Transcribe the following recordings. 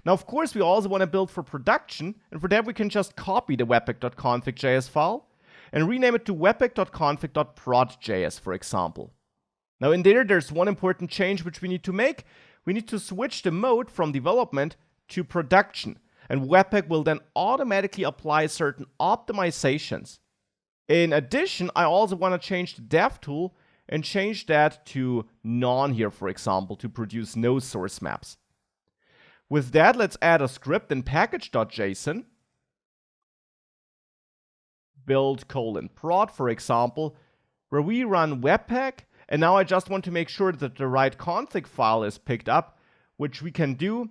Now, of course, we also want to build for production, and for that we can just copy the webpack.config.js file and rename it to webpack.config.prod.js, for example. Now in there's one important change which we need to make. We need to switch the mode from development to production, and Webpack will then automatically apply certain optimizations. In addition, I also want to change the dev tool and change that to none here, for example, to produce no source maps. With that, let's add a script in package.json, build::prod, for example, where we run Webpack. And now I just want to make sure that the right config file is picked up, which we can do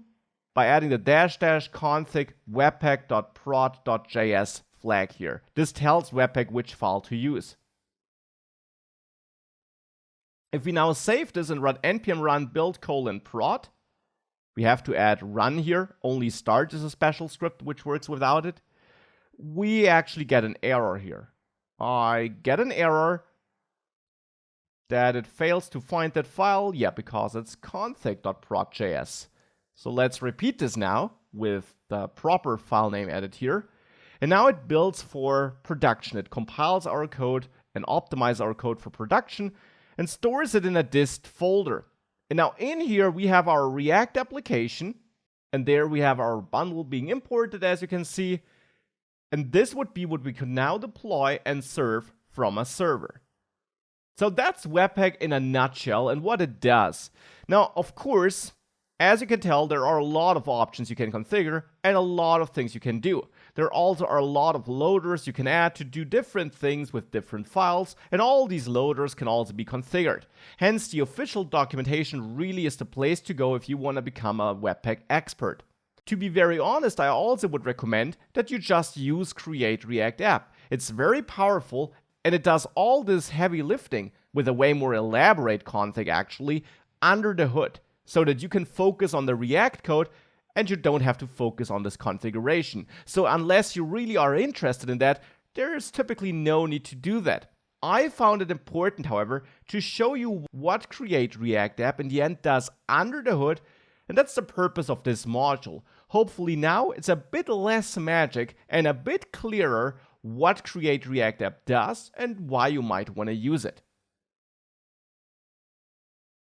by adding the --config webpack.prod.js flag here. This tells Webpack which file to use. If we now save this and run npm run build::prod, we have to add run here. Only start is a special script which works without it. We actually get an error here. I get an error that it fails to find that file, because it's config.prod.js. So let's repeat this now with the proper file name added here. And now it builds for production. It compiles our code and optimizes our code for production and stores it in a dist folder. And now in here we have our React application, and there we have our bundle being imported, as you can see. And this would be what we could now deploy and serve from a server. So that's Webpack in a nutshell and what it does. Now, of course, as you can tell, there are a lot of options you can configure and a lot of things you can do. There also are a lot of loaders you can add to do different things with different files, and all these loaders can also be configured. Hence, the official documentation really is the place to go if you want to become a Webpack expert. To be very honest, I also would recommend that you just use Create React App. It's very powerful, and it does all this heavy lifting with a way more elaborate config actually under the hood, so that you can focus on the React code and you don't have to focus on this configuration. So unless you really are interested in that, there is typically no need to do that. I found it important, however, to show you what Create React App in the end does under the hood, and that's the purpose of this module. Hopefully now it's a bit less magic and a bit clearer what Create React App does and why you might want to use it.